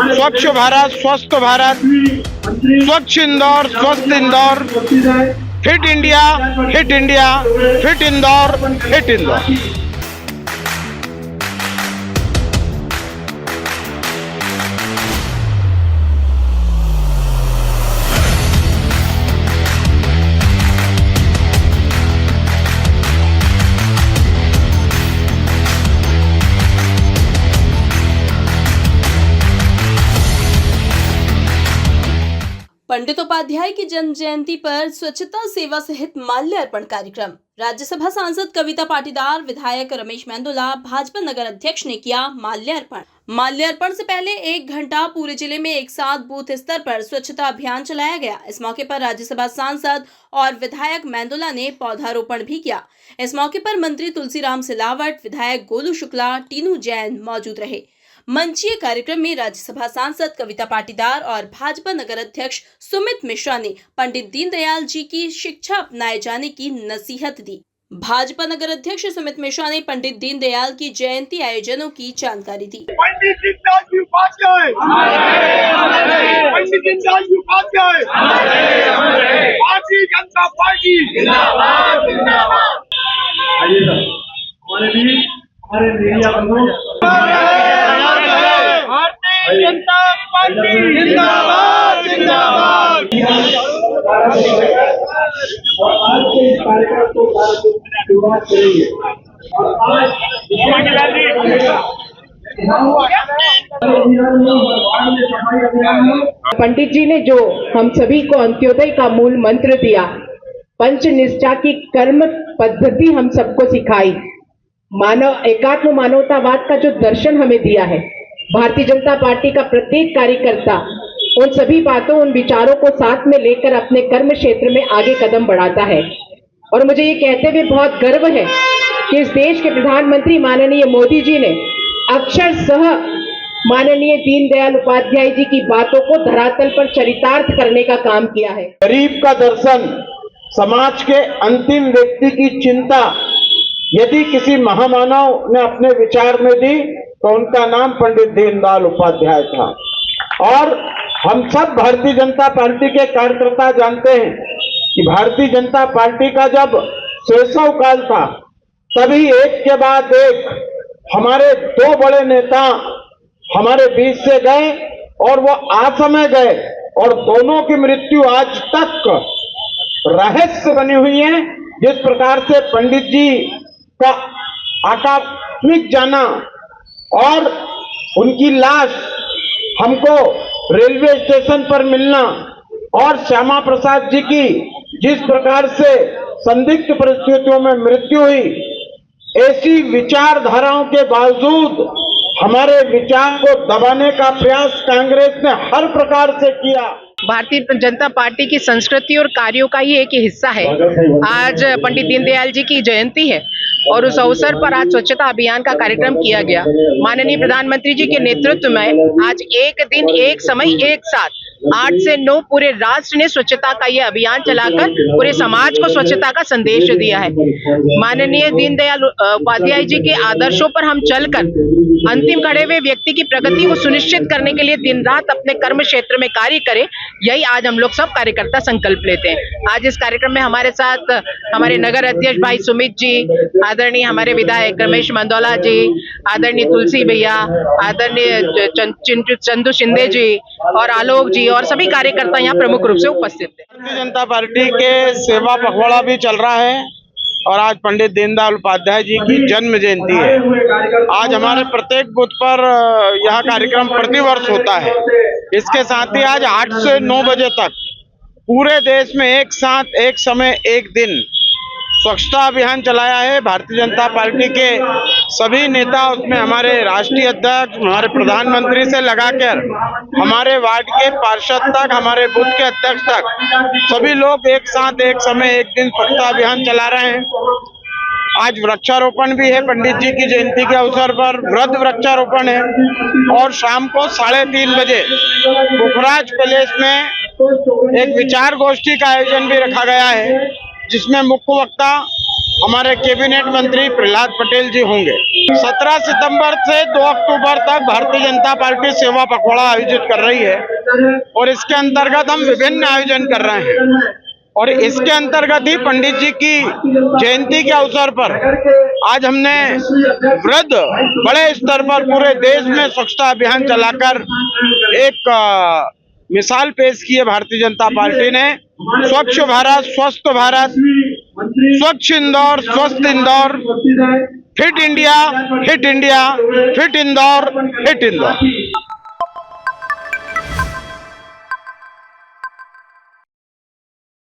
स्वच्छ भारत, स्वस्थ भारत, स्वच्छ इंदौर, स्वस्थ Indore, fit India, hit India, fit Indore, hit Indore. Pandit Upadhyay की जन्म जयंती पर स्वच्छता सेवा सहित माल्यार्पण कार्यक्रम। राज्यसभा सांसद कविता पाटीदार, विधायक रमेश मेंदोला, भाजपा नगर अध्यक्ष ने किया माल्यार्पण। माल्यार्पण से पहले 1 घंटा पूरे जिले में एक साथ बूथ स्तर पर स्वच्छता अभियान चलाया गया। इस मौके पर राज्यसभा सांसद और विधायक मेंदोला ने पौधारोपण भी किया। इस मौके पर मंत्री तुलसीराम सिलावट, विधायक गोलू शुक्ला, टीनू जैन मौजूद रहे। मंचीय कार्यक्रम में राज्यसभा सांसद कविता पाटीदार और भाजपा नगर अध्यक्ष सुमित मिश्रा ने पंडित दीनदयाल जी की शिक्षा अपनाए जाने की नसीहत दी। भाजपा नगर अध्यक्ष सुमित मिश्रा ने पंडित दीनदयाल की जयंती आयोजनों की जानकारी दी। पंडित दीनदयाल उपाध्याय, पंडित दीनदयाल उपाध्याय, भारतीय जनता पार्टी जिंदाबाद, जिंदाबाद। आइए सर, हमारे भी हमारे मीडिया बंधु, भारतीय जनता पार्टी जिंदाबाद, जिंदाबाद। और आज के इस कार्यक्रम को शुरुआत करेंगे और आज पंडित जी ने जो हम सभी को अंत्योदय का मूल मंत्र दिया, पंच निष्ठा की कर्म पद्धति हम सबको सिखाई, मानव एकात्म मानवतावाद का जो दर्शन हमें दिया है, भारतीय जनता पार्टी का प्रत्येक कार्यकर्ता उन सभी बातों, उन विचारों को साथ में लेकर अपने कर्म क्षेत्र में आगे कदम बढ़ाता है। और मुझे ये कहते हुए बहुत गर्व है कि इस देश के प्रधानमंत्री माननीय मोदी जी ने अक्षरशः माननीय दीनदयाल उपाध्याय जी की बातों को धरातल पर चरितार्थ करने का काम किया है। गरीब का दर्शन, समाज के अंतिम व्यक्ति की चिंता यदि किसी महामानव ने अपने विचार में दी तो उनका नाम पंडित दीनदयाल उपाध्याय था। और हम सब भारतीय जनता पार्टी के कार्यकर्ता जानते हैं कि भारतीय जनता पार्टी का जब शैशव काल था तभी एक के बाद एक हमारे 2 बड़े नेता हमारे बीच से गए और वो असमय गए और दोनों की मृत्यु आज तक रहस्य बनी हुई है। जिस प्रकार से पंडित जी का आकस्मिक जाना और उनकी लाश हमको रेलवे स्टेशन पर मिलना और श्यामा प्रसाद जी की जिस प्रकार से संदिग्ध परिस्थितियों में मृत्यु हुई, ऐसी विचारधाराओं के बावजूद हमारे विचार को दबाने का प्रयास कांग्रेस ने हर प्रकार से किया। भारतीय जनता पार्टी की संस्कृति और कार्यों का ही एक हिस्सा है। आज पंडित दीनदयाल जी की जयंती है और उस अवसर पर आज स्वच्छता अभियान का कार्यक्रम किया गया। माननीय प्रधानमंत्री जी के नेतृत्व में आज एक दिन एक समय एक साथ 8 से 9 पूरे राष्ट्र ने स्वच्छता का ये अभियान चलाकर पूरे समाज को स्वच्छता का संदेश दिया है। माननीय दीनदयाल उपाध्याय जी के आदर्शों पर हम चलकर अंतिम खड़े हुए व्यक्ति की प्रगति को सुनिश्चित करने के लिए दिन रात अपने कर्म क्षेत्र में कार्य करें, यही आज हम लोग सब कार्यकर्ता संकल्प लेते हैं। आज इस कार्यक्रम में हमारे साथ हमारे नगर अध्यक्ष भाई सुमित जी, आदरणीय हमारे विधायक रमेश मेंदोला जी, आदरणीय तुलसी भैया, आदरणीय चंदू शिंदे जी और आलोक जी और सभी कार्यकर्ता यहाँ प्रमुख रूप से उपस्थित थे। भारतीय जनता पार्टी के सेवा पखवाड़ा भी चल रहा है और आज पंडित दीनदयाल उपाध्याय जी की जन्म जयंती है। आज हमारे प्रत्येक बूथ पर यह कार्यक्रम प्रतिवर्ष होता है। इसके साथ ही आज 8 से 9 बजे तक पूरे देश में एक साथ एक समय एक दिन स्वच्छता अभियान चलाया है। भारतीय जनता पार्टी के सभी नेता, उसमें हमारे राष्ट्रीय अध्यक्ष, हमारे प्रधानमंत्री से लगाकर हमारे वार्ड के पार्षद तक, हमारे बूथ के अध्यक्ष तक, सभी लोग एक साथ एक समय एक दिन स्वच्छता अभियान चला रहे हैं। आज वृक्षारोपण भी है, पंडित जी की जयंती के अवसर पर वृद्ध वृक्षारोपण है और शाम को 3:30 बजे पुखराज पैलेस में एक विचार गोष्ठी का आयोजन भी रखा गया है, जिसमें मुख्य वक्ता हमारे कैबिनेट मंत्री प्रहलाद पटेल जी होंगे। 17 सितंबर से 2 अक्टूबर तक भारतीय जनता पार्टी सेवा पखवाड़ा आयोजित कर रही है और इसके अंतर्गत हम विभिन्न आयोजन कर रहे हैं और इसके अंतर्गत ही पंडित जी की जयंती के अवसर पर आज हमने वृद्ध बड़े स्तर पर पूरे देश में स्वच्छता अभियान चलाकर एक मिसाल पेश की है। भारतीय जनता पार्टी ने स्वच्छ भारत, स्वस्थ भारत, स्वच्छ इंदौर, स्वस्थ Indore, fit India, hit India, fit Indore, hit Indore.